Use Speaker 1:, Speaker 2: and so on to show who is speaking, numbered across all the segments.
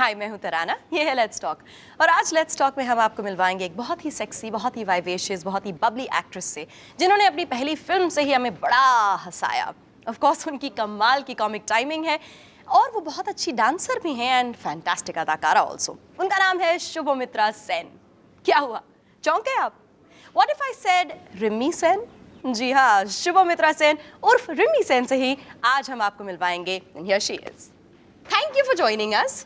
Speaker 1: हाय, मैं हूं तराना, ये है लेट्स टॉक। और आज लेट्स टॉक में हम आपको मिलवाएंगे एक बहुत ही सेक्सी, बहुत ही वाइवेशियस, बहुत ही बबली एक्ट्रेस से, जिन्होंने अपनी पहली फिल्म से ही हमें बड़ा हंसाया। ऑफ कोर्स उनकी कमाल की कॉमिक टाइमिंग है और वो बहुत अच्छी डांसर भी हैं एंड फैंटास्टिक अदाकारा ऑल्सो। उनका नाम है शुभमित्रा सेन। क्या हुआ, चौंके आप? What if I said Rimi Sen? जी हाँ, शुभमित्रा सेन उर्फ रिमी सेन से ही आज हम आपको मिलवाएंगे। And here she is. Thank you for joining us.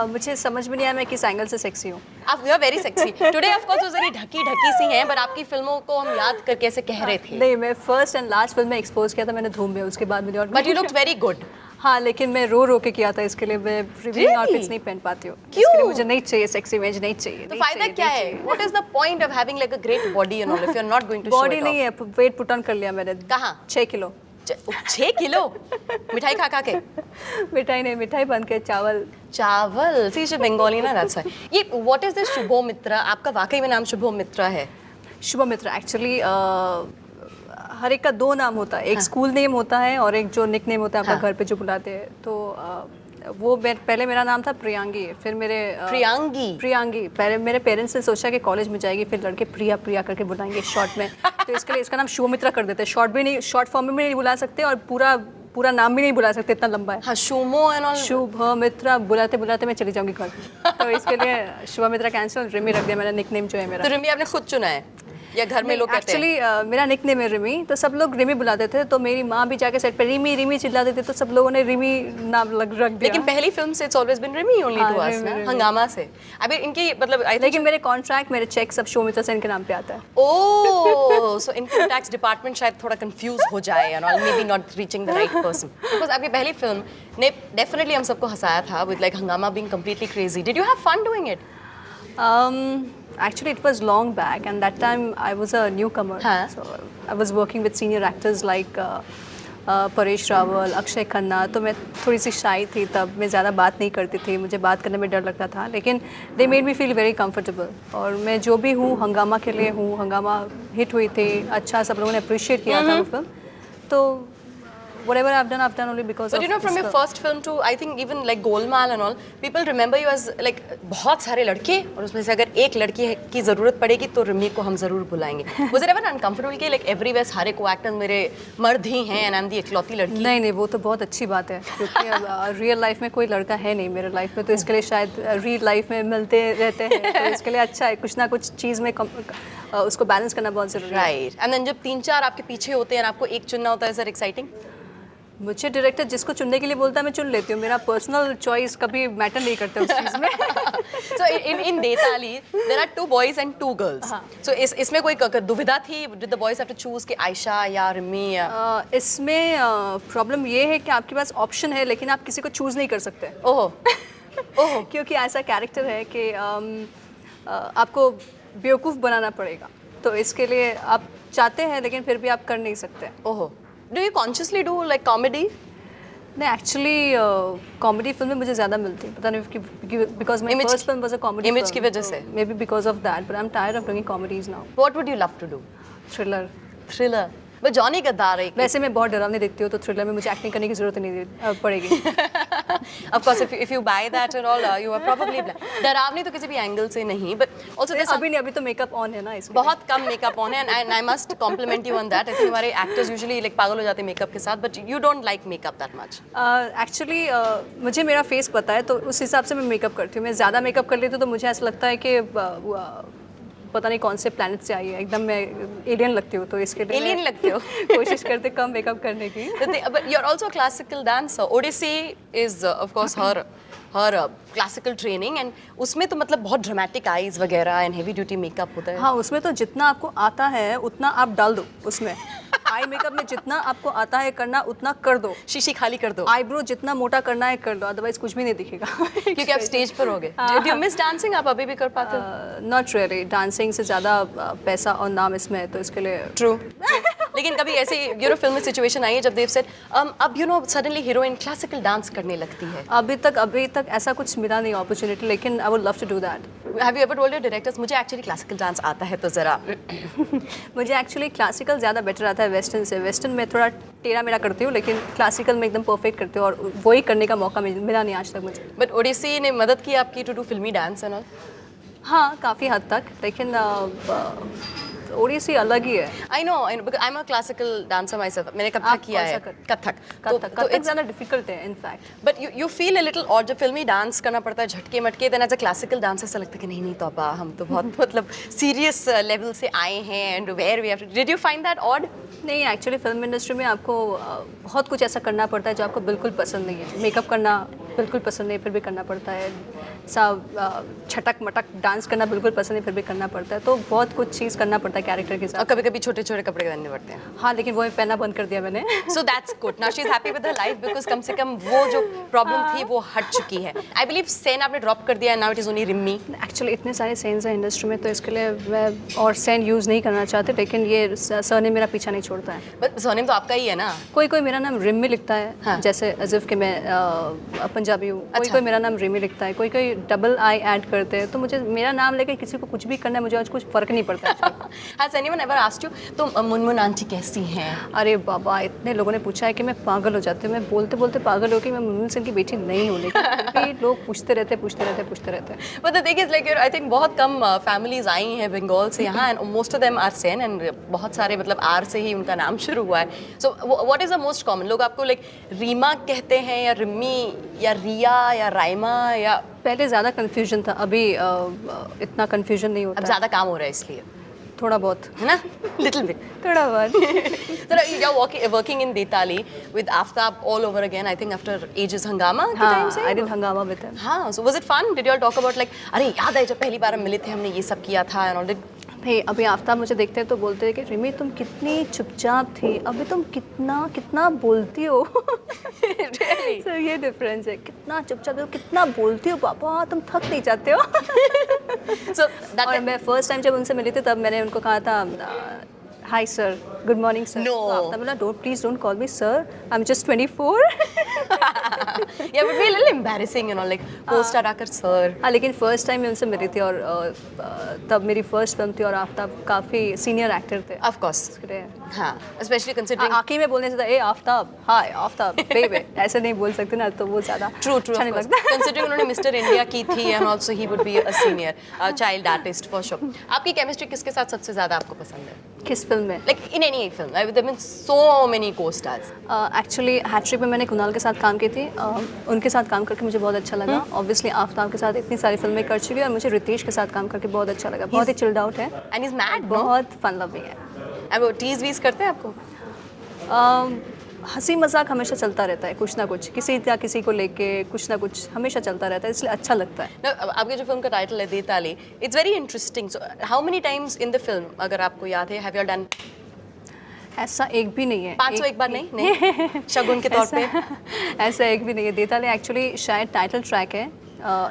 Speaker 2: मुझे समझ में नहीं आया मैं किस एंगल से सेक्सी हूँ।
Speaker 1: आप you are very sexy today. Of course वो जरी ढकी ढकी सी हैं, पर आपकी फिल्मों को हम याद करके ऐसे कह रहे थे।
Speaker 2: नहीं, मैं फर्स्ट एंड लास्ट फिल्म में एक्सपोज किया था मैंने धूम में, उसके बाद मुझे और
Speaker 1: but you looked very good.
Speaker 2: हाँ, लेकिन मैं रो रो के किया था, इसके लिए मैं रिवीलिंग आउटफिट्स नहीं पहन पाती हूँ।
Speaker 1: क्यों?
Speaker 2: इसके लिए मुझे नहीं चाहिए सेक्सी इमेज, नहीं चाहिए।
Speaker 1: तो फायदा क्या है? What is the point of having like a great body and all if you are not going to show it?
Speaker 2: Body नहीं है, वेट पुट ऑन कर लिया मैंने।
Speaker 1: कहाँ?
Speaker 2: 6 किलो।
Speaker 1: 6 किलो मिठाई खा खा के?
Speaker 2: मिठाई नहीं, मिठाई बन के चावल।
Speaker 1: चावल सी इज बंगाली ना, दैट्स व्हाई। ये व्हाट इज दिस शुभमित्रा? आपका वाकई में नाम शुभमित्रा है?
Speaker 2: शुभमित्रा एक्चुअली हर एक का 2 नाम होता है, एक स्कूल नेम होता है और एक जो निक नेम होता है आपका घर पे जो बुलाते हैं। तो वो पहले मेरा नाम था प्रियांगी, फिर मेरे प्रियांगी पहले मेरे पेरेंट्स ने सोचा कि कॉलेज में जाएगी फिर लड़के प्रिया प्रिया करके बुलाएंगे शॉर्ट में, तो इसके लिए इसका नाम शुभमित्रा कर देते हैं। शॉर्ट भी नहीं, शॉर्ट फॉर्म में भी नहीं बुला सकते और पूरा नाम भी नहीं बुला सकते, इतना लंबा है।
Speaker 1: हाँ, शुमो एंड ऑल।
Speaker 2: शुभमित्रा बुलाते बुलाते मैं चली जाऊंगी घर, तो इसके लिए शुभमित्रा कैंसिल, रिमी रख दिया मैंने निकनेम जो है मेरा।
Speaker 1: तो रिमी आपने खुद चुना है या घर में लोग कहते हैं?
Speaker 2: एक्चुअली मेरा निकनेम है रिमी, तो सब लोग रिमी बुलाते थे, तो मेरी माँ भी जाके सेट पे रिमी रिमी चिल्लाते थे, तो सब लोगों ने रिमी नाम रख दिया।
Speaker 1: लेकिन पहली फिल्म से it's always been Rimi only to us ना, हंगामा से। अभी इनकी मतलब
Speaker 2: लेकिन मेरे कॉन्ट्रैक्ट, मेरे चेक सब शुभमित्रा सेन के नाम पे आता है।
Speaker 1: Oh, so income tax department शायद थोड़ा कंफ्यूज हो जाए and all, maybe not reaching the right person. Because आपकी पहली फिल्म ने डेफिनेटली हम सबको हंसाया था with like Hungama being completely crazy. Did you have fun doing it?
Speaker 2: Actually, it was long back, and that time I was a newcomer. So I was working with senior actors like Paresh Rawal, Akshay Khanna, तो मैं थोड़ी सी शाई थी तब, मैं ज़्यादा बात नहीं करती थी, मुझे बात करने में डर लगता था, लेकिन they made me feel very comfortable. और मैं जो भी हूँ हंगामा के लिए हूँ, हंगामा हिट हुई थी, अच्छा सब लोगों ने अप्रिशिएट किया था वो फिल्म, तो whatever I've done only because
Speaker 1: But
Speaker 2: of
Speaker 1: you know, from your first film to I think even like Golmaal and all, people remember you as like बहुत सारे लड़के, और उसमें से अगर एक लड़की की ज़रूरत पड़ेगी तो रिमी को हम ज़रूर बुलाएंगे। Was it ever uncomfortable कि like everywhere सारे co-actors मेरे मर्द ही हैं and I'm the इकलौती लड़की?
Speaker 2: नहीं, वो तो बहुत अच्छी बात है, क्योंकि रियल लाइफ में कोई लड़का है नहीं मेरे लाइफ में, तो इसके लिए शायद रियल लाइफ में मिलते रहते हैं, तो इसके लिए अच्छा है, कुछ ना कुछ चीज़ में उसको बैलेंस करना बहुत ज़रूरी है।
Speaker 1: राइट। एंड देन जब 3-4 आपके पीछे होते हैं और आपको एक चुनना होता है, इज दैट एक्साइटिंग?
Speaker 2: मुझे डायरेक्टर जिसको चुनने के लिए बोलता है मैं चुन लेती हूँ, मेरा पर्सनल चॉइस कभी मैटर नहीं करता उस चीज़ में।
Speaker 1: So in Detali there are 2 boys and 2 girls. So इसमें कोई दुविधा थी? Did the boys have to choose कि आयशा या रिमी या?
Speaker 2: इसमें प्रॉब्लम ये है कि आपके पास ऑप्शन है लेकिन आप किसी को चूज़ नहीं कर सकते।
Speaker 1: ओह
Speaker 2: क्योंकि ऐसा कैरेक्टर है कि आपको बेवकूफ़ बनाना पड़ेगा, तो इसके लिए आप चाहते हैं लेकिन फिर भी आप कर नहीं सकते।
Speaker 1: Oh, do you consciously do like comedy?
Speaker 2: नहीं, एक्चुअली कॉमेडी फिल्में मुझे ज़्यादा मिलती है, पता नहीं, because my first film was a comedy,
Speaker 1: image की वजह से,
Speaker 2: maybe because of that, but I am tired of doing comedies now.
Speaker 1: What would you love to do? Thriller but Johnny Gaddar है।
Speaker 2: वैसे मैं बहुत डरावनी देखती हूँ, तो थ्रिलर में मुझे एक्टिंग करने की जरूरत नहीं पड़ेगी।
Speaker 1: Of course, if you buy that and all, you are probably डरावनी तो किसी भी एंगल से नहीं, but also this
Speaker 2: अभी नहीं, अभी तो मेकअप ऑन है ना, इसमें
Speaker 1: बहुत कम मेकअप ऑन है, and I must compliment you on that. I think हमारे actors usually like पागल हो जाते हैं मेकअप के साथ, but you don't like makeup that much.
Speaker 2: Actually मुझे मेरा फेस पता है, तो उस हिसाब से मैं मेकअप करती हूँ। मैं ज़्यादा मेकअप कर लेती हूँ तो मुझे ऐसा लगता है कि पता नहीं कौन से प्लैनेट से आई है, एकदम मैं एलियन लगती हूँ, तो इसके लिए
Speaker 1: एलियन लगते हो?
Speaker 2: कोशिश करते कम मेकअप करने की।
Speaker 1: But you're also a classical dancer. Odissi is of course her classical training, and उसमें तो मतलब बहुत dramatic eyes वगैरह and heavy duty makeup होता है।
Speaker 2: हाँ, उसमें तो जितना आपको आता है उतना आप डाल दो उसमें। आई मेकअप में जितना आपको आता है करना उतना कर दो,
Speaker 1: शीशी खाली कर दो।
Speaker 2: आईब्रो जितना मोटा करना है कर लो, अदरवाइज कुछ भी नहीं दिखेगा।
Speaker 1: क्योंकि आप स्टेज पर हो गए। Do you miss dancing? आप अभी भी कर पाते हो?
Speaker 2: नॉट रियली, डांसिंग से ज़्यादा पैसा और नाम इसमें है, तो इसके लिए
Speaker 1: True. लेकिन कभी ऐसी फिल्म में सिचुएशन आई है जब देव सेड अब सडनली हीरोइन क्लासिकल डांस करने लगती है?
Speaker 2: अभी तक ऐसा कुछ मिला नहीं अपॉर्चुनिटी, लेकिन I would love to do that.
Speaker 1: Have you ever told your directors मुझे एक्चुअली क्लासिकल डांस आता है तो जरा?
Speaker 2: मुझे एक्चुअली क्लासिकल ज़्यादा बेटर आता है वेस्टर्न से। वेस्टर्न में थोड़ा टेढ़ा मेरा करती हूँ, लेकिन क्लासिकल में एकदम परफेक्ट करती हूँ, और वही करने का मौका मिला नहीं आज तक मुझे।
Speaker 1: बट ओडिसी ने मदद की आपकी टू डू फिल्मी डांस एंड ऑल?
Speaker 2: हाँ, काफ़ी हद तक, लेकिन ओडिसी अलग ही है।
Speaker 1: I know because I am a classical dancer my self. मैंने कथक
Speaker 2: आप
Speaker 1: किया
Speaker 2: कौन सा
Speaker 1: है।
Speaker 2: कथक
Speaker 1: कथक
Speaker 2: ज़्यादा डिफिकल्ट है in fact.
Speaker 1: But you feel a little, और जब फिल्मी डांस करना पड़ता है झटके मटके, then as a classical dancer ऐसा लगता है कि नहीं तौबा, हम तो बहुत मतलब सीरियस लेवल से आए हैं and where we have to. Did you find that odd?
Speaker 2: नहीं, एक्चुअली फिल्म इंडस्ट्री में आपको बहुत कुछ ऐसा करना पड़ता है जो आपको बिल्कुल पसंद नहीं है। मेकअप करना बिल्कुल पसंद नहीं, फिर भी करना पड़ता है। छटक मटक डांस करना बिल्कुल पसंद नहीं, फिर भी करना पड़ता है। तो बहुत कुछ चीज़ करना पड़ता है कैरेक्टर के
Speaker 1: और
Speaker 2: साथ।
Speaker 1: कभी कभी छोटे छोटे कपड़े पहनने पड़ते हैं।
Speaker 2: हाँ, लेकिन वो पहनना बंद कर दिया मैंने।
Speaker 1: So that's good, now she is happy with her life, because कम से कम वो जो प्रॉब्लम थी वो हट चुकी है। आई बिलीव सेन आपने ड्रॉप कर दिया, now it is only Rimmi.
Speaker 2: Actually इतने सारे सेंस हैं इंडस्ट्री में, तो इसके लिए मैं और सेन यूज़ नहीं करना चाहते, लेकिन ये सर ने मेरा पीछा नहीं छोड़ता है।
Speaker 1: बट सरनेम तो आपका ही है ना?
Speaker 2: कोई मेरा नाम रिम्मी लिखता है,
Speaker 1: हाँ।
Speaker 2: जैसे अज़िफ़ के मैं पंजाबी हूँ।
Speaker 1: अच्छा।
Speaker 2: कोई मेरा नाम रिमी लिखता है, कोई डबल आई ऐड करते हैं। तो मुझे मेरा नाम लेके किसी को कुछ भी करना है, मुझे आज कुछ फ़र्क नहीं पड़ता है।
Speaker 1: Has anyone ever asked you तो मुनमुन आंटी कैसी हैं?
Speaker 2: अरे बाबा, इतने लोगों ने पूछा है कि मैं पागल हो जाती हूँ। मैं बोलते बोलते पागल हो कि मैं मुनमुन सिंह की बेटी नहीं हूँ, लेकिन फिर भी लोग पूछते रहते।
Speaker 1: But the thing is like I think बहुत कम families आई हैं बंगाल से यहाँ, and most of them are Sen, and बहुत सारे मतलब आर से ही उनका नाम शुरू हुआ है। So what is the most common? लोग आपको like रीमा कहते हैं या रिमी या रिया या राइमा या?
Speaker 2: पहले ज़्यादा कन्फ्यूजन था, अभी इतना कन्फ्यूजन नहीं
Speaker 1: अब
Speaker 2: होता।
Speaker 1: ज़्यादा काम हो रहा है इसलिए,
Speaker 2: थोड़ा बहुत,
Speaker 1: है ना? Little bit.
Speaker 2: थोड़ा बहुत।
Speaker 1: So you're working in Detali with Aftab all over again, I think after ages Hangama के time से?
Speaker 2: आई डिड हंगामा विद हिम।
Speaker 1: हाँ, so was it fun? Did you all talk about like अरे याद है जब पहली बार हम मिले थे हमने ये सब किया था and all that?
Speaker 2: भाई, अभी आफ्ताब मुझे देखते हैं तो बोलते हैं कि रिमी तुम कितनी चुपचाप थी, अभी तुम कितना बोलती हो।
Speaker 1: Really?
Speaker 2: सर ये डिफरेंस है, कितना चुपचाप हो, कितना बोलती हो पापा, तुम थक नहीं जाते हो।
Speaker 1: So that
Speaker 2: और मैं फर्स्ट टाइम जब उनसे मिली थी तब मैंने उनको कहा था hi sir, good morning sir.
Speaker 1: No.
Speaker 2: Aftab बोला please don't call me sir, I am just 24।
Speaker 1: yeah, it would be a little embarrassing, you know, like co-star आकर sir.
Speaker 2: हाँ, लेकिन फर्स्ट टाइम मैं उनसे मिली थी, और तब मेरी फर्स्ट फिल्म थी, और आफ्ताब काफ़ी सीनियर एक्टर थे।
Speaker 1: Of course.
Speaker 2: इसलिए
Speaker 1: हाँ, especially considering.
Speaker 2: आखिर में बोलने से था ए आफ्ताब, हाय आफ्ताब, बेबे, ऐसे नहीं बोल सकते ना, तो वो ज़्यादा
Speaker 1: True,
Speaker 2: अच्छा
Speaker 1: of
Speaker 2: नहीं
Speaker 1: course.
Speaker 2: लगता।
Speaker 1: Considering उन्होंने Mr. India की थी and also he would be a senior child artist for sure. आपकी chemistry किसके साथ सबसे ज़्यादा आपको पसंद है?
Speaker 2: किस फिल्म में?
Speaker 1: Like in any film, there have been so many co-stars.
Speaker 2: Actually Hattrick में मैंने कुणाल के साथ काम की थी। उनके साथ काम करके मुझे बहुत अच्छा लगा। ऑब्वियसली आफ्ताब के साथ इतनी सारी फिल्में कर चुकी है, और मुझे रितेश के साथ काम करके बहुत अच्छा लगा। बहुत ही चिल्ड आउट है,
Speaker 1: And he's mad, no?
Speaker 2: बहुत फन लविंग है।
Speaker 1: अब वो tease वीज करते हैं आपको?
Speaker 2: हंसी मजाक हमेशा चलता रहता है, कुछ ना कुछ, किसी या किसी को लेके कुछ ना कुछ हमेशा चलता रहता है, इसलिए अच्छा लगता है।
Speaker 1: No, आपके जो फिल्म का टाइटल है देताली, it's very interesting. So how many times in the film, अगर आपको याद है, have you all done?
Speaker 2: ऐसा एक भी नहीं है।
Speaker 1: 501 बार नहीं शगुन के तौर पे?
Speaker 2: ऐसा एक भी नहीं है। देताली एक्चुअली शायद टाइटल ट्रैक है,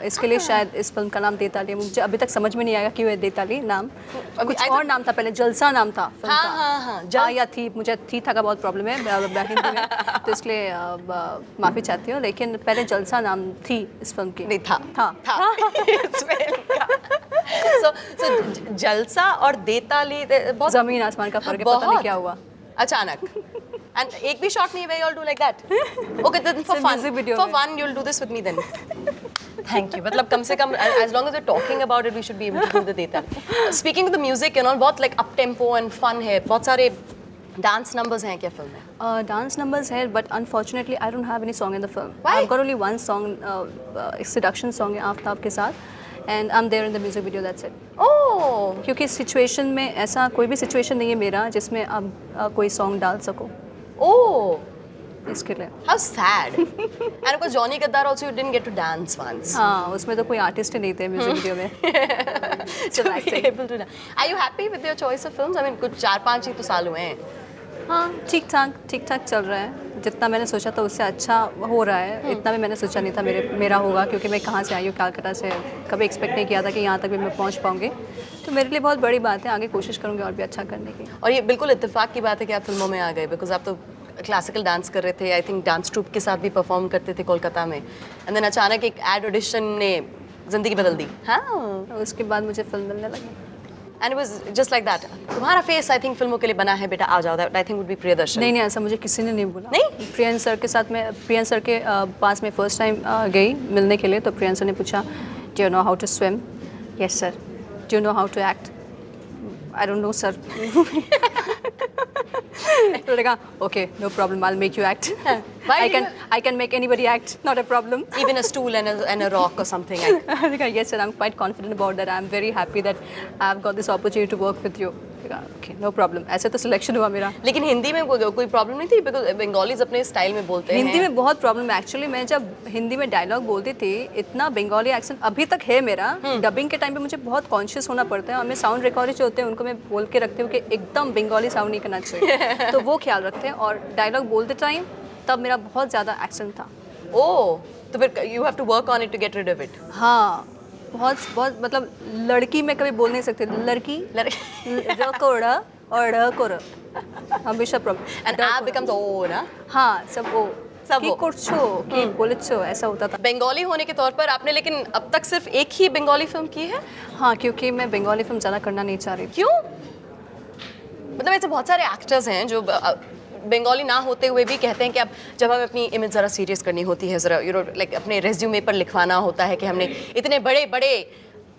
Speaker 2: इसके लिए शायद इस फिल्म का नाम देताली है। मुझे अभी तक समझ में नहीं आया क्यों है देताली नाम। कुछ और नाम था पहले, जलसा नाम था फिल्म का।
Speaker 1: हाँ,
Speaker 2: या थी, मुझे थी था का बहुत प्रॉब्लम है हिंदी में, तो इसलिए माफ़ी चाहती हूँ, लेकिन पहले जलसा नाम थी इस फिल्म की।
Speaker 1: नहीं था It's very so जलसा और देताली बहुत
Speaker 2: ज़मीन आसमान का फर्क है, पता नहीं क्या हुआ
Speaker 1: अचानक। And एक भी shot नहीं है, you all do like that? Okay, then for
Speaker 2: सिर्फ
Speaker 1: fun,
Speaker 2: music video
Speaker 1: for
Speaker 2: में।
Speaker 1: fun, you'll do this with me then. Thank you. मतलब कम से कम as long as we're talking about it, we should be able to do the data. Speaking of the music and all, बहुत like up tempo and fun है, बहुत सारे dance numbers हैं क्या film में?
Speaker 2: Dance numbers है, but unfortunately I don't have any song in the film.
Speaker 1: Why?
Speaker 2: I got only one song, एक seduction song है आफ्ताब के साथ, and I am there in the music video, that's it.
Speaker 1: Oh,
Speaker 2: क्योंकि situation में ऐसा कोई भी सिचुएशन नहीं है मेरा जिसमें आप कोई सॉन्ग डाल सको,
Speaker 1: oh,
Speaker 2: इसके लिए।
Speaker 1: how sad. And of course, Johnny Kaddar also you didn't get to dance once.
Speaker 2: हाँ, उसमें तो कोई आर्टिस्ट ही नहीं थे म्यूजिक वीडियो में।
Speaker 1: So be able to dance. Are you happy with your choice of films? I mean, कुछ 4-5 ही तो साल हुए हैं.
Speaker 2: हाँ ठीक ठाक चल रहा है। जितना मैंने सोचा था उससे अच्छा हो रहा है। इतना भी मैंने सोचा नहीं था मेरा होगा, क्योंकि मैं कहाँ से आई हूँ, कलकत्ता से। कभी एक्सपेक्ट नहीं किया था कि यहाँ तक भी मैं पहुँच पाऊँगी। तो मेरे लिए बहुत बड़ी बात है। आगे कोशिश करूँगी और भी अच्छा करने की।
Speaker 1: और ये बिल्कुल इत्तेफाक की बात है कि आप फिल्मों में आ गए, बिकॉज आप तो क्लासिकल डांस कर रहे थे, आई थिंक डांस ट्रूप के साथ भी परफॉर्म करते थे कोलकाता में, एंड देन अचानक एक एड ऑडिशन ने ज़िंदगी बदल दी। हाँ,
Speaker 2: तो उसके बाद मुझे फिल्म मिलने लगी।
Speaker 1: And it was just like that. तुम्हारा फेस आई थिंक फिल्मों के लिए बना है, बेटा आ जाओ, that I think would be Priyadarshan.
Speaker 2: नहीं ऐसा मुझे किसी ने नहीं बोला।
Speaker 1: नहीं?
Speaker 2: प्रियन सर के साथ मैं प्रियन सर के पास में फर्स्ट टाइम गई मिलने के लिए। तो प्रियन सर ने पूछा, do you know how to swim? Yes sir. Do you know how to act? I don't know sir. तो लगा okay, no problem, I will make you act. I can make anybody act, not a problem.
Speaker 1: Even a stool and a rock or something.
Speaker 2: Yes sir, I'm quite confident about that. I'm very happy that I've got this opportunity to work with you. Okay, no problem. ऐसे तो selection हुआ मेरा।
Speaker 1: लेकिन हिंदी में कोई problem नहीं थी, because Bengalis अपने स्टाइल में बोलते हैं।
Speaker 2: हिंदी में बहुत प्रॉब्लम है एक्चुअली। मैं जब हिंदी में डायलॉग बोलती थी, इतना बंगाली एक्सेंट अभी तक है मेरा। डबिंग के टाइम पे मुझे बहुत कॉन्शियस होना पड़ता है, और मैं साउंड रिकॉर्डर जो होते हैं उनको मैं बोल के रखती हूँ कि एकदम बंगाली साउंड नहीं करना चाहिए। तो वो ख्याल रखते हैं। और डायलॉग बोलते टाइम तब मेरा बहुत ज़्यादा एक्सेंट था।
Speaker 1: ओह, तो फिर you have to work on it to get rid of it.
Speaker 2: हाँ, बहुत मतलब लड़की मैं कभी बोल नहीं सकती। लड़की रकोड़ा और ढकोड़ा हमेशा प्रॉब्लम।
Speaker 1: एंड आप बिकम्स ओ ना।
Speaker 2: हाँ, सब वो
Speaker 1: सब
Speaker 2: की
Speaker 1: वो।
Speaker 2: कुर्छो की बोलछो ऐसा होता था।
Speaker 1: बंगाली होने के तौर पर आपने लेकिन अब तक सिर्फ एक ही बंगाली फिल्म की है।
Speaker 2: हाँ, क्योंकि मैं बंगाली फिल्म ज़्यादा करना नहीं चाह रही थी।
Speaker 1: क्यों? मतलब ऐसे बहुत सारे एक्टर्स हैं जो बंगाली ना होते हुए भी कहते हैं कि अब जब हमें अपनी इमेज ज़रा सीरियस करनी होती है, ज़रा लाइक अपने रेज्यूमे पर लिखवाना होता है कि हमने इतने बड़े बड़े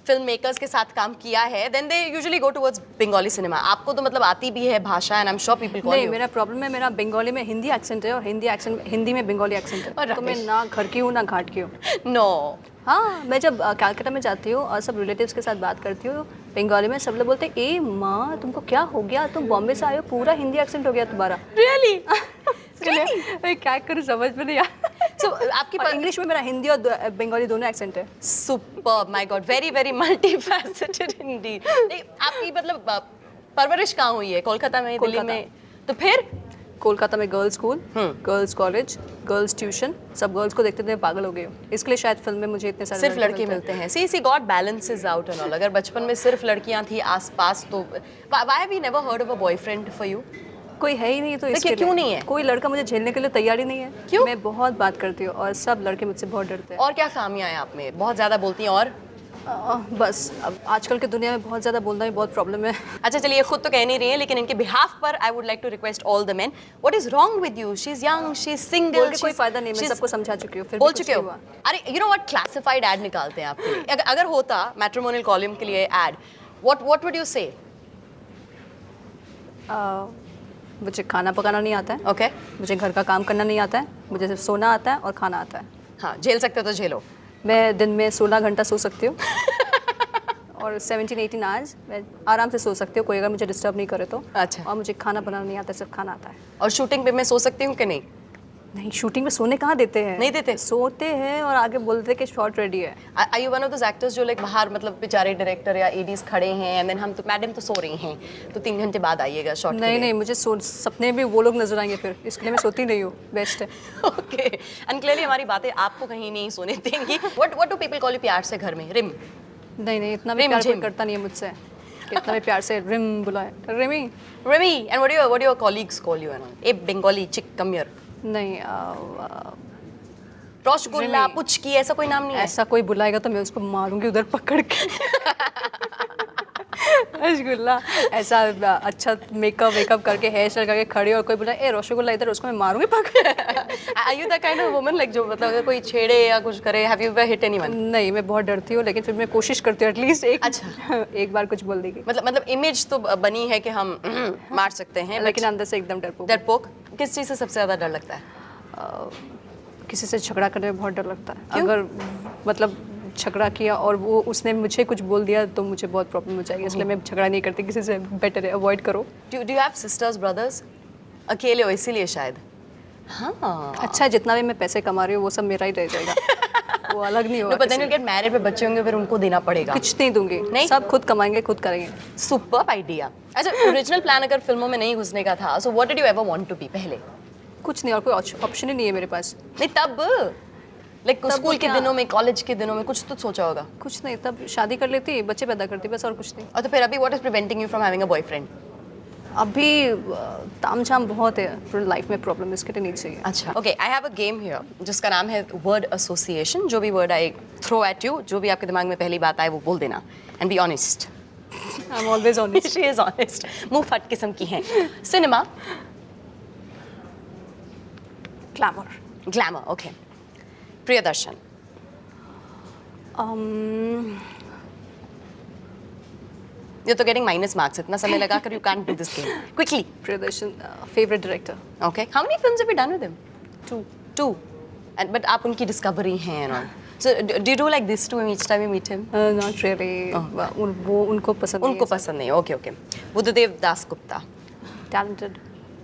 Speaker 1: फिल्म मेकर्स के साथ काम किया है, then they usually go towards Bengali cinema. आपको तो मतलब आती भी है भाषा, and I am sure people call
Speaker 2: नहीं,
Speaker 1: यू।
Speaker 2: मेरा प्रॉब्लम है, मेरा बंगाली में हिंदी एक्सेंट है और हिंदी में बंगाली एक्सेंट
Speaker 1: और
Speaker 2: है। तो मैं
Speaker 1: राकेश।
Speaker 2: ना घर की हूँ ना घाट की हूँ।
Speaker 1: नो।
Speaker 2: हाँ, मैं जब कलकत्ता में जाती हूँ और सब रिलेटिव्स के साथ बात करती हूँ बंगाली में, सब लोग बोलते हैं ए माँ तुमको क्या हो गया, तुम बॉम्बे से आए हो, पूरा हिंदी एक्सेंट हो गया तुम्हारा।
Speaker 1: रियली?
Speaker 2: मैं क्या करूँ समझ में नहीं आया।
Speaker 1: सो आपकी
Speaker 2: इंग्लिश में मेरा हिंदी और बंगाली दोनों एक्सेंट है।
Speaker 1: Superb, my god, very very multifaceted indeed. आपकी मतलब परवरिश कहाँ हुई है? कोलकाता में, दिल्ली में? तो फिर
Speaker 2: कोलकाता में girls school, girls college, girls tuition, सब गर्ल्स को देखते थे पागल हो गए हो। इसके लिए शायद फिल्म में मुझे इतने सारे
Speaker 1: सिर्फ लड़के मिलते हैं। See god balances out and all. अगर बचपन में सिर्फ लड़कियां थी आसपास तो why have you never heard of a boyfriend for you?
Speaker 2: कोई है ही नहीं, तो इसके
Speaker 1: क्यों
Speaker 2: लिए
Speaker 1: नहीं है?
Speaker 2: कोई लड़का मुझे झेलने के लिए तैयार ही नहीं है।
Speaker 1: क्यों?
Speaker 2: मैं बहुत बात करती हूँ और सब लड़के मुझसे बहुत डरते हैं।
Speaker 1: और क्या खामियां हैं आप में? बहुत ज्यादा बोलती हैं और
Speaker 2: बस अब आजकल की दुनिया में बहुत ज़्यादा बोलना भी बहुत प्रॉब्लम है।
Speaker 1: अच्छा चलिए, खुद तो कह नहीं रही हैं, लेकिन इनके बिहाफ पर I would like to request all the men, what is wrong with you? She is young, she is single.
Speaker 2: बोल के कोई फायदा नहीं, मैं सबको समझा चुकी हूँ। फिर
Speaker 1: बोल चुके हो? अरे you know what, classified ad निकालते हैं आपके लिए। अगर होता मैट्रिमोनियल कॉलम के लिए एड, व्हाट वुड यू से?
Speaker 2: मुझे खाना पकाना नहीं आता है।
Speaker 1: ओके।
Speaker 2: मुझे घर का काम करना नहीं आता है। मुझे सिर्फ सोना आता है और खाना आता है।
Speaker 1: हाँ, झेल सकते हो तो झेलो।
Speaker 2: मैं दिन में 16 घंटा सो सकती हूँ और 17-18 आवर्स मैं आराम से सो सकती हूँ, कोई अगर मुझे डिस्टर्ब नहीं करे तो।
Speaker 1: अच्छा।
Speaker 2: और मुझे खाना बनाना नहीं आता, सिर्फ खाना आता है।
Speaker 1: और शूटिंग पे मैं सो सकती हूँ कि नहीं?
Speaker 2: नहीं, शूटिंग में सोने कहाँ देते हैं।
Speaker 1: नहीं देते?
Speaker 2: सोते हैं और आगे बोलते हैं कि शॉट रेडी है।
Speaker 1: Are you one of those actors जो लाइक बाहर मतलब बेचारे डायरेक्टर या एडीज खड़े हैं एंड देन हम तो मैडम तो सो रही हैं तो 3 घंटे बाद आइएगा शॉट?
Speaker 2: नहीं, मुझे सपने में वो लोग नजर आएंगे, फिर इसके लिए मैं सोती नहीं हूँ। बेस्ट है।
Speaker 1: ओके, एंड क्लियरली हमारी बातें आपको कहीं नहीं सोने देंगी। What do people call you प्यार से घर में? रिम?
Speaker 2: नहीं, इतना भी प्यार कोई करता नहीं है मुझसे कि इतना भी प्यार से रिम बुलाए। Rimi.
Speaker 1: And what your colleagues call you? A Bengali chick come here?
Speaker 2: नहीं,
Speaker 1: रसगुल्ला, पुचकी, ऐसा कोई नाम नहीं है?
Speaker 2: ऐसा कोई बुलाएगा तो मैं उसको मारूंगी उधर पकड़ के। रसगुल्ला ऐसा अच्छा मेकअप करके हेयर स्टाइल करके खड़ी और कोई बुलाए ए रसगुल्ला इधर, उसको मैं मारूंगी पकड़।
Speaker 1: Are you the kind of woman like जो मतलब अगर कोई छेड़े या कुछ करे, have you ever hit anyone?
Speaker 2: नहीं, मैं बहुत डरती हूँ, लेकिन फिर मैं कोशिश करती हूँ एटलीस्ट एक।
Speaker 1: अच्छा।
Speaker 2: एक बार कुछ बोल देगी।
Speaker 1: मतलब इमेज तो बनी है कि हम मार सकते हैं,
Speaker 2: लेकिन अंदर से एकदम डरपोक।
Speaker 1: डरपोक। किस चीज़ से सबसे ज़्यादा डर लगता है?
Speaker 2: किसी से झगड़ा करने में बहुत डर लगता है। अगर मतलब झगड़ा किया और वो उसने मुझे कुछ बोल दिया तो मुझे बहुत प्रॉब्लम हो जाएगी, इसलिए मैं झगड़ा नहीं करती किसी से। बेटर है अवॉइड करो।
Speaker 1: Do you have sisters, brothers? अकेले हो इसीलिए शायद। हाँ,
Speaker 2: अच्छा, जितना भी मैं पैसे कमा रही हूँ वो सब मेरा ही रह जाएगा। वो अलग नहीं होगा
Speaker 1: No, but then you get married पे बच्चे होंगे फिर उनको देना पड़ेगा.
Speaker 2: कुछ नहीं दूंगी,
Speaker 1: नहीं?
Speaker 2: सब खुद कमाएंगे खुद करेंगे.
Speaker 1: Superb idea. अच्छा, ओरिजिनल प्लान अगर फिल्मों में नहीं घुसने का था, so what did you ever want to be पहले?
Speaker 2: कुछ नहीं और कोई ऑप्शन ही नहीं है मेरे पास.
Speaker 1: नहीं तब लाइक स्कूल के
Speaker 2: क्या?
Speaker 1: दिनों में, कॉलेज के दिनों में कुछ तो सोचा होगा.
Speaker 2: कुछ नहीं, तब शादी कर लेती, बच्चे पैदा करती, बस और कुछ नहीं.
Speaker 1: और तो फिर अभी what is preventing you from having a boyfriend?
Speaker 2: अभी तामझाम बहुत है लाइफ में, प्रॉब्लम इसके लिए नहीं चाहिए.
Speaker 1: अच्छा, okay, I have a game here जिसका नाम है वर्ड एसोसिएशन. जो भी word I throw at you, जो भी आपके दिमाग में पहली बात आए वो बोल देना. And be honest.
Speaker 2: I am always honest.
Speaker 1: She is honest. मुंह फट किस्म की हैं. Cinema.
Speaker 2: Glamour.
Speaker 1: Glamour, okay. Priyadarshan. You're तो getting minus marks. इतना समय लगा कर you can't do this game. Quickly.
Speaker 2: Priyadarshan favourite director.
Speaker 1: Okay. How many films have you done with him?
Speaker 2: 2.
Speaker 1: Two. And but आप उनकी discovery हैं and all. So do you do like this to him each time you meet him?
Speaker 2: Not really. वो उनको पसंद
Speaker 1: उनको पसंद नहीं. Okay, okay. Buddhadeb Das Gupta.
Speaker 2: Talented.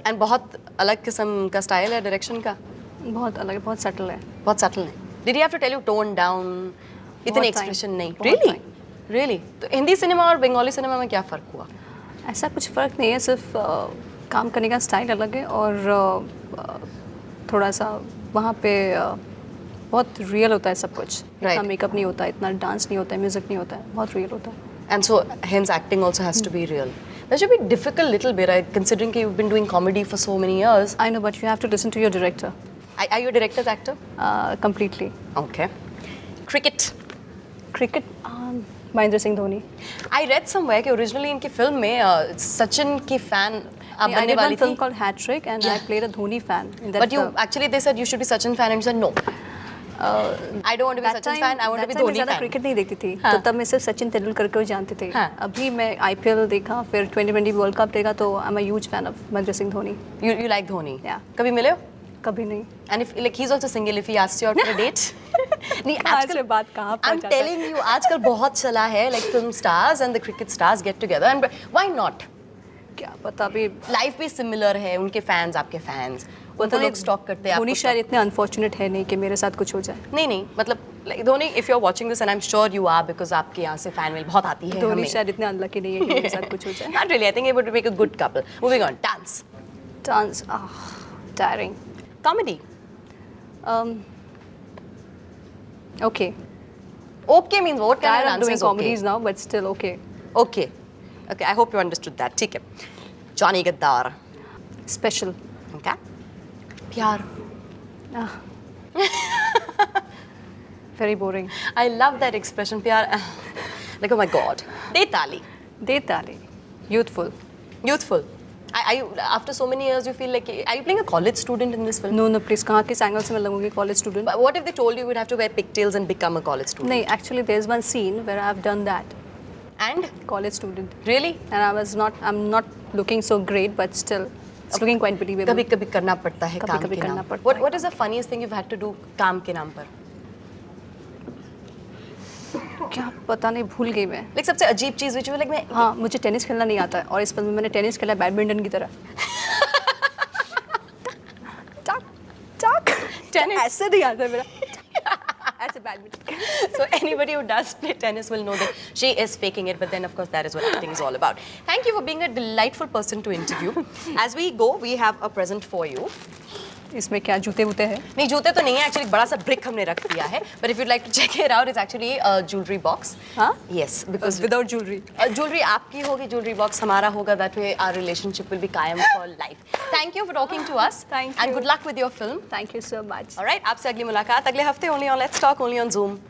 Speaker 1: And बहुत अलग किस्म का स्टाइल है डायरेक्शन का.
Speaker 2: बहुत अलग है, बहुत सटल है.
Speaker 1: बहुत सटल है. Did he have to tell you tone down? इतने
Speaker 2: time.
Speaker 1: एक्सप्रेशन नहीं.
Speaker 2: बहुत
Speaker 1: Really?
Speaker 2: time.
Speaker 1: Really? तो हिंदी सिनेमा और बंगाली सिनेमा में क्या फ़र्क हुआ?
Speaker 2: ऐसा कुछ फ़र्क नहीं है, सिर्फ काम करने का स्टाइल अलग है और थोड़ा सा वहाँ पे बहुत रियल होता है सब कुछ.
Speaker 1: Right.
Speaker 2: इतना मेकअप नहीं होता है, इतना डांस नहीं होता है, म्यूज़िक नहीं होता है, बहुत रियल होता है.
Speaker 1: And so hence acting also has to be real. That should be difficult little bit, considering that you've been doing comedy for so many years.
Speaker 2: I know, but you have to listen to your director.
Speaker 1: Are you a director's actor?
Speaker 2: Completely.
Speaker 1: Okay. Cricket.
Speaker 2: Cricket. Mahendra Singh Dhoni.
Speaker 1: I read somewhere कि originally इनकी film में सचिन की fan आप
Speaker 2: I
Speaker 1: बनने
Speaker 2: did
Speaker 1: वाली
Speaker 2: one film
Speaker 1: थी.
Speaker 2: called Hat Trick and I played a Dhoni fan in that
Speaker 1: But you
Speaker 2: film.
Speaker 1: actually they said you should be Sachin fan and you said no. I don't want to be Sachin's fan. I want to be
Speaker 2: मैं
Speaker 1: Dhoni
Speaker 2: ज़्यादा
Speaker 1: fan.
Speaker 2: Cricket नहीं देखती थी,
Speaker 1: हाँ.
Speaker 2: तो तब मैं सिर्फ सचिन तेंदुलकर को ही जानती थी.
Speaker 1: हाँ.
Speaker 2: अभी मैं IPL देखा, फिर 2020 वर्ल्ड कप देखा, तो I am a huge fan of Mahendra Singh Dhoni.
Speaker 1: You like Dhoni?
Speaker 2: Yeah.
Speaker 1: कभी मिले हो?
Speaker 2: कभी नहीं.
Speaker 1: And if like he's also single, if he asks you out for a date. नहीं
Speaker 2: कहाँ से बात कहाँ
Speaker 1: I'm
Speaker 2: पहुँच जाता है.
Speaker 1: telling you, आजकल बहुत चला है like film stars and the cricket stars get together and why not?
Speaker 2: क्या पता अभी.
Speaker 1: लाइफ भी सिमिलर है, उनके फैंस आपके फैंस, उनको लोग स्टॉक करते हैं.
Speaker 2: धोनी
Speaker 1: आपको
Speaker 2: शायद इतने अनफॉर्चुनेट है नहीं कि मेरे साथ कुछ हो जाए.
Speaker 1: नहीं मतलब like, Dhoni if you're watching this and I'm sure you are because आपके यहाँ से fan mail बहुत आती है
Speaker 2: धोनी
Speaker 1: हमें.
Speaker 2: शायद इतने अनलकी नहीं है कि मेरे साथ कुछ हो जाए.
Speaker 1: Not really. I think it would make a good couple. Moving on. Dance.
Speaker 2: Dance tiring.
Speaker 1: Comedy.
Speaker 2: Okay.
Speaker 1: Okay means what kind
Speaker 2: Tired
Speaker 1: of
Speaker 2: of
Speaker 1: answer
Speaker 2: doing
Speaker 1: is okay?
Speaker 2: comedies now, but still okay.
Speaker 1: Okay. Okay. I hope you understood that. ठीक है. Johnny Gaddar.
Speaker 2: Special.
Speaker 1: Okay. प्यार.
Speaker 2: Very boring.
Speaker 1: I love that expression. प्यार. Like oh my God. दे ताली.
Speaker 2: दे ताली. Youthful.
Speaker 1: Youthful. Are you after so many years you feel like are you playing a college student in this film?
Speaker 2: No, please. कहाँ किस angle से मैं लगूंगी college student?
Speaker 1: But what if they told you would have to wear pigtails and become a college student?
Speaker 2: नहीं, actually there is one scene where I have done that.
Speaker 1: And
Speaker 2: College student.
Speaker 1: really?
Speaker 2: And I'm not looking so great, but still, it's looking quite believable.
Speaker 1: कभी कभी करना पड़ता है काम
Speaker 2: कभी-कभी
Speaker 1: के
Speaker 2: करना
Speaker 1: नाम पर.
Speaker 2: पड़ता है.
Speaker 1: What is the funniest thing you've had to do काम के नाम पर?
Speaker 2: क्या पता नहीं, भूल गई मैं.
Speaker 1: Like सबसे अजीब चीज which you were like मैं
Speaker 2: हाँ, मुझे टेनिस खेलना नहीं आता है और इस फिल्म में मैंने टेनिस खेला बैडमिंटन की तरह. टक
Speaker 1: Tennis.
Speaker 2: ऐसे नहीं आता है मेरा. ऐसे badminton.
Speaker 1: So anybody who does play tennis will know that she is faking it, but then of course that is what acting is all about. Thank you for being a delightful person to interview. As we go, we have a present for you.
Speaker 2: इसमें क्या जूते वूते हैं?
Speaker 1: नहीं जूते तो नहीं है actually, बड़ा सा ब्रिक हमने रख दिया है. But if you'd like to check it out, it's actually a jewelry box.
Speaker 2: हाँ?
Speaker 1: Yes, because
Speaker 2: Without jewelry.
Speaker 1: jewelry आपकी होगी, jewelry box हमारा होगा. That way our relationship will be कायम for life. Thank you for talking to us.
Speaker 2: Thank
Speaker 1: And
Speaker 2: you.
Speaker 1: good luck with your film.
Speaker 2: Thank you so much.
Speaker 1: All right, आपसे अगली मुलाकात अगले हफ्ते only on Let's Talk, only on Zoom.